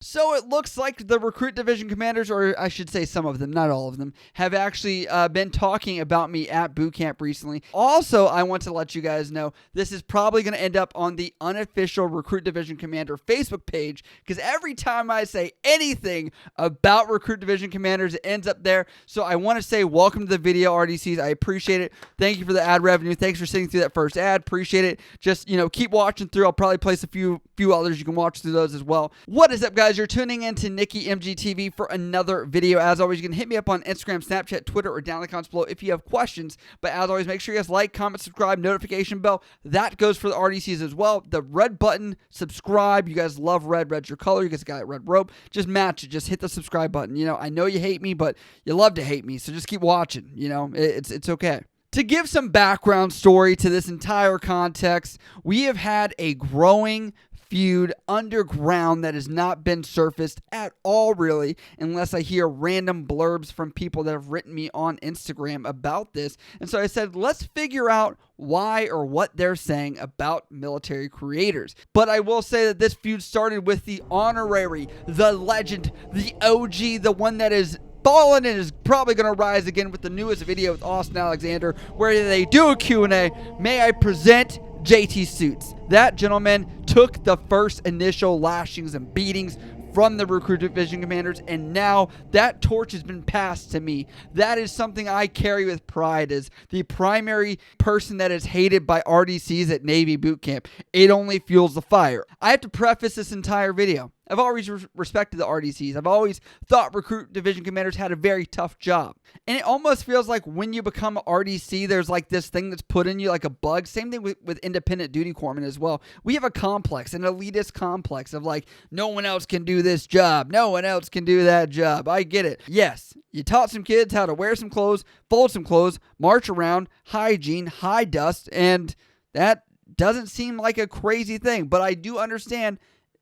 So it looks like the recruit division commanders, or I should say some of them, not all of them, have actually been talking about me at bootcamp recently. Also, I want to let you guys know this is probably going to end up on the unofficial recruit division commander Facebook page, because every time I say anything about recruit division commanders, it ends up there. So I want to say welcome to the video, RDCs. I appreciate it. Thank you for the ad revenue. Thanks for sitting through that first ad. Appreciate it. Just, keep watching through. I'll probably place a few others. You can watch through those as well. What is up, guys? You're tuning in to NickyMGTV for another video. As always, you can hit me up on Instagram, Snapchat, Twitter, or down in the comments below if you have questions. But as always, make sure you guys like, comment, subscribe, notification bell. That goes for the RDCs as well. The red button, subscribe. You guys love red. Red's your color. You guys got that red rope. Just match it. Just hit the subscribe button. I know you hate me, but you love to hate me. So just keep watching. It's okay. To give some background story to this entire context, we have had a growing feud underground that has not been surfaced at all, really, unless I hear random blurbs from people that have written me on Instagram about this. And so I said, let's figure out why or what they're saying about military creators. But I will say that this feud started with the honorary, the legend, the OG, the one that is fallen and is probably going to rise again with the newest video with Austin Alexander, where they do a Q&A. May I present JT Suits? That gentleman took the first initial lashings and beatings from the recruit division commanders, and now that torch has been passed to me. That is something I carry with pride as the primary person that is hated by RDCs at Navy boot camp. It only fuels the fire. I have to preface this entire video. I've always respected the RDCs. I've always thought recruit division commanders had a very tough job. And it almost feels like when you become an RDC, there's like this thing that's put in you like a bug. Same thing with independent duty corpsmen as well. We have a complex, an elitist complex of like, no one else can do this job. No one else can do that job. I get it. Yes, you taught some kids how to wear some clothes, fold some clothes, march around, hygiene, high dust, and that doesn't seem like a crazy thing. But I do understand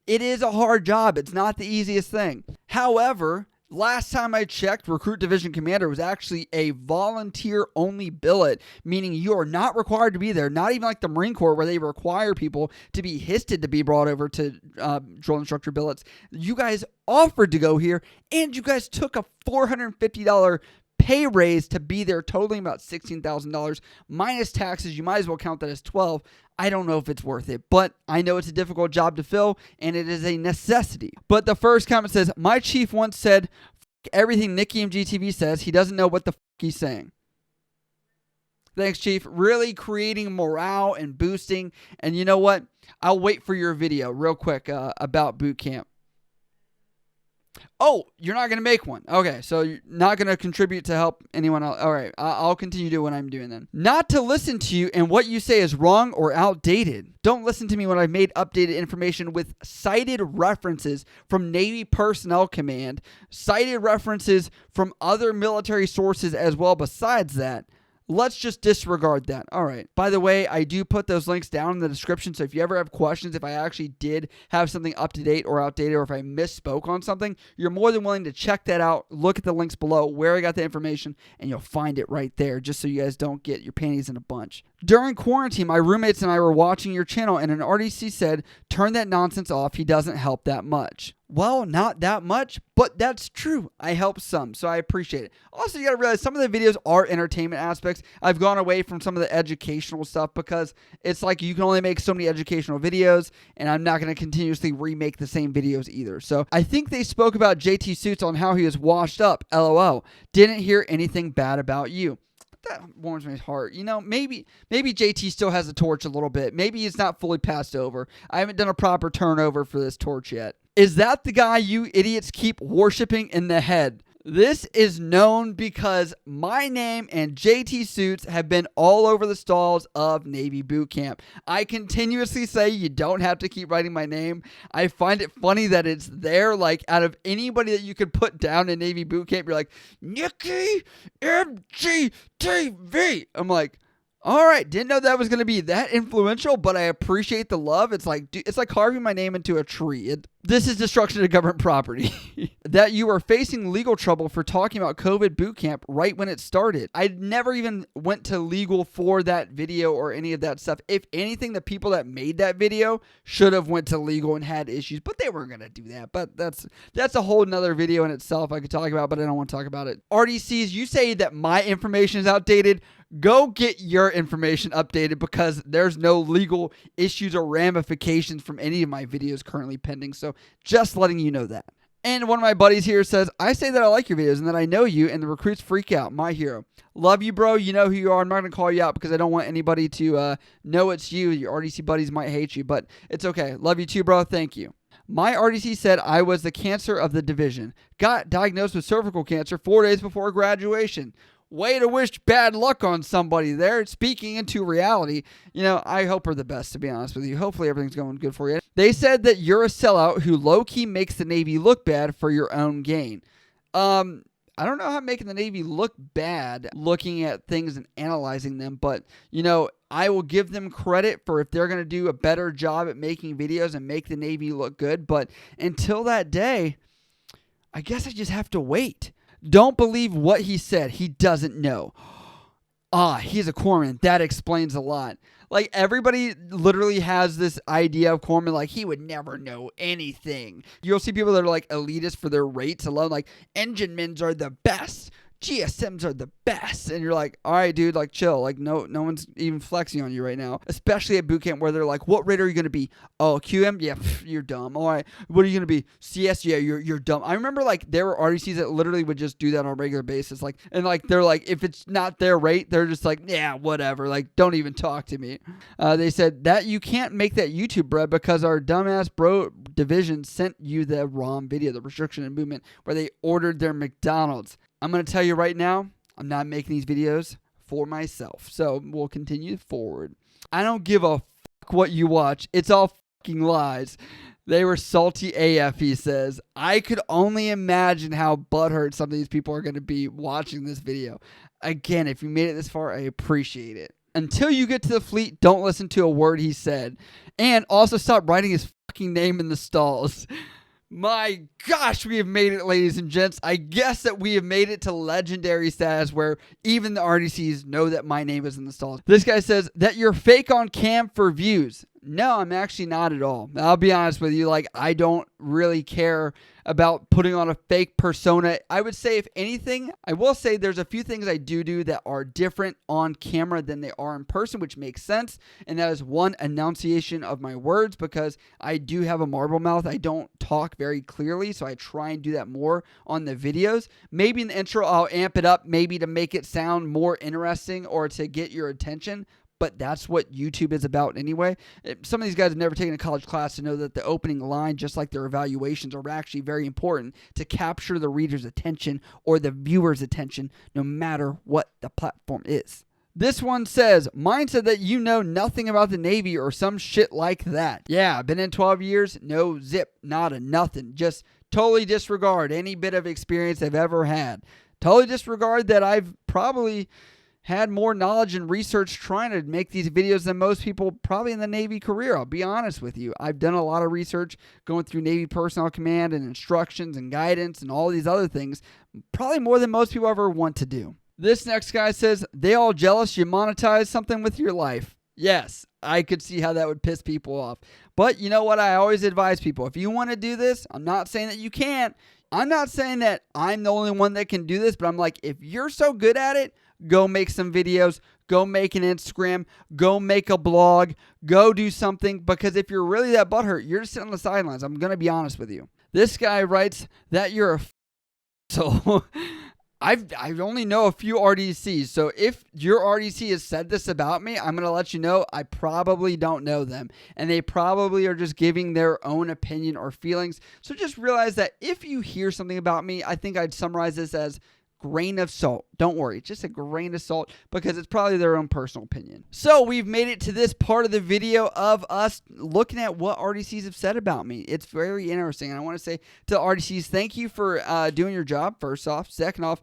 it is a hard job. It's not the easiest thing. However, last time I checked, Recruit Division Commander was actually a volunteer-only billet, meaning you are not required to be there. Not even like the Marine Corps where they require people to be histed to be brought over to drill instructor billets. You guys offered to go here, and you guys took a $450 pay raise to be there, totaling about $16,000 minus taxes. You might as well count that as 12. I don't know if it's worth it, but I know it's a difficult job to fill, and it is a necessity. But the first comment says, my chief once said, "F everything NickyMGTV says. He doesn't know what the f he's saying." Thanks, Chief. Really creating morale and boosting. And you know what? I'll wait for your video real quick about boot camp. Oh, you're not going to make one. Okay, so you're not going to contribute to help anyone else. All right, I'll continue doing what I'm doing then. Not to listen to you and what you say is wrong or outdated. Don't listen to me when I've made updated information with cited references from Navy Personnel Command, cited references from other military sources as well besides that. Let's just disregard that. All right. By the way, I do put those links down in the description, so if you ever have questions, if I actually did have something up to date or outdated, or if I misspoke on something, you're more than willing to check that out. Look at the links below where I got the information, and you'll find it right there, just so you guys don't get your panties in a bunch. During quarantine, my roommates and I were watching your channel, and an RDC said, "Turn that nonsense off. He doesn't help that much." Well, not that much, but that's true. I help some, so I appreciate it. Also, you got to realize some of the videos are entertainment aspects. I've gone away from some of the educational stuff because it's like you can only make so many educational videos, and I'm not going to continuously remake the same videos either. So I think they spoke about JT Suits on how he was washed up. LOL. Didn't hear anything bad about you. That warms my heart. Maybe JT still has the torch a little bit. Maybe he's not fully passed over. I haven't done a proper turnover for this torch yet. Is that the guy you idiots keep worshiping in the head? This is known because my name and JT Suits have been all over the stalls of Navy boot camp. I continuously say you don't have to keep writing my name. I find it funny that it's there. Like, out of anybody that you could put down in Navy boot camp, you're like, NickyMGTV. I'm like, All right, didn't know that was going to be that influential, but I appreciate the love. It's like carving my name into a tree. This is destruction of government property. That you are facing legal trouble for talking about COVID boot camp right when it started. I never even went to legal for that video or any of that stuff. If anything, the people that made that video should have went to legal and had issues, but they weren't going to do that. But that's a whole nother video in itself I could talk about, but I don't want to talk about it. RDCs, you say that my information is outdated. Go get your information updated because there's no legal issues or ramifications from any of my videos currently pending. So just letting you know that. And one of my buddies here says, I say that I like your videos and that I know you and the recruits freak out. My hero. Love you, bro. You know who you are. I'm not going to call you out because I don't want anybody to know it's you. Your RDC buddies might hate you, but it's okay. Love you too, bro. Thank you. My RDC said I was the cancer of the division. Got diagnosed with cervical cancer 4 days before graduation. Way to wish bad luck on somebody there. Speaking into reality, I hope her the best, to be honest with you. Hopefully everything's going good for you. They said that you're a sellout who low-key makes the Navy look bad for your own gain. I don't know how making the Navy look bad, looking at things and analyzing them, but, I will give them credit for if they're going to do a better job at making videos and make the Navy look good. But until that day, I guess I just have to wait. Don't believe what he said. He doesn't know. He's a corpsman. That explains a lot. Like, everybody literally has this idea of corpsman, like, he would never know anything. You'll see people that are, like, elitist for their rates alone, like, engine men's are the best. GSMs are the best. And you're like, all right, dude, like, chill. Like, no one's even flexing on you right now. Especially at boot camp where they're like, what rate are you going to be? Oh, QM? Yeah, you're dumb. All right. What are you going to be? CS? Yeah, you're dumb. I remember, like, there were RDCs that literally would just do that on a regular basis. Like, and, like, they're like, if it's not their rate, they're just like, yeah, whatever. Like, don't even talk to me. They said that you can't make that YouTube bread because our dumbass bro division sent you the ROM video, the restriction and movement, where they ordered their McDonald's. I'm going to tell you right now, I'm not making these videos for myself. So we'll continue forward. I don't give a fuck what you watch. It's all fucking lies. They were salty AF, he says. I could only imagine how butthurt some of these people are going to be watching this video. Again, if you made it this far, I appreciate it. Until you get to the fleet, don't listen to a word he said. And also stop writing his fucking name in the stalls. My gosh, we have made it, ladies and gents. I guess that we have made it to legendary status where even the RDCs know that my name is in the stalls. This guy says that you're fake on cam for views. No, I'm actually not at all. I'll be honest with you. Like, I don't really care about putting on a fake persona. I would say, if anything, I will say there's a few things I do that are different on camera than they are in person, which makes sense. And that is one, enunciation of my words, because I do have a marble mouth. I don't talk very clearly, so I try and do that more on the videos. Maybe in the intro, I'll amp it up, maybe to make it sound more interesting or to get your attention. But that's what YouTube is about anyway. Some of these guys have never taken a college class to know that the opening line, just like their evaluations, are actually very important to capture the reader's attention or the viewer's attention, no matter what the platform is. This one says, mine said that you know nothing about the Navy or some shit like that. Yeah, I've been in 12 years, no zip, nada, nothing. Just totally disregard any bit of experience I've ever had. Totally disregard that I've probably had more knowledge and research trying to make these videos than most people probably in the Navy career. I'll be honest with you. I've done a lot of research going through Navy personnel command and instructions and guidance and all these other things, probably more than most people ever want to do. This next guy says, they all jealous you monetize something with your life. Yes, I could see how that would piss people off. But you know what? I always advise people, if you want to do this, I'm not saying that you can't. I'm not saying that I'm the only one that can do this, but I'm like, if you're so good at it, go make some videos, go make an Instagram, go make a blog, go do something, because if you're really that butthurt, you're just sitting on the sidelines. I'm going to be honest with you. This guy writes that you're a so I only know a few RDCs, so if your RDC has said this about me, I'm going to let you know I probably don't know them, and they probably are just giving their own opinion or feelings. So just realize that if you hear something about me, I think I'd summarize this as grain of salt. Don't worry, just a grain of salt, because it's probably their own personal opinion. So we've made it to this part of the video of us looking at what RDCs have said about me. It's very interesting, and I want to say to RDCs, thank you for doing your job, first off. Second off,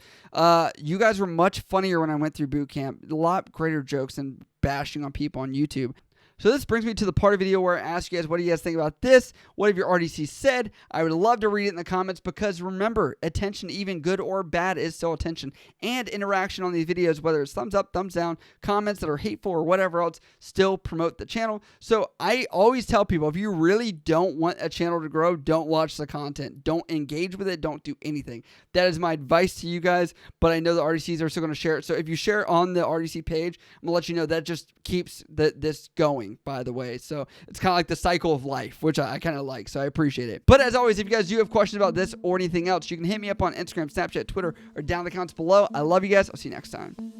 you guys were much funnier when I went through boot camp. A lot greater jokes than bashing on people on YouTube. So this brings me to the part of the video where I ask you guys, what do you guys think about this? What have your RDCs said? I would love to read it in the comments, because remember, attention, even good or bad, is still attention. And interaction on these videos, whether it's thumbs up, thumbs down, comments that are hateful or whatever else, still promote the channel. So I always tell people, if you really don't want a channel to grow, don't watch the content. Don't engage with it. Don't do anything. That is my advice to you guys, but I know the RDCs are still going to share it. So if you share it on the RDC page, I'm going to let you know that just keeps this going, by the way. So it's kind of like the cycle of life, which I kind of like, so I appreciate it. But as always, if you guys do have questions about this or anything else, you can hit me up on Instagram, Snapchat, Twitter, or down in the comments below. I love you guys. I'll see you next time.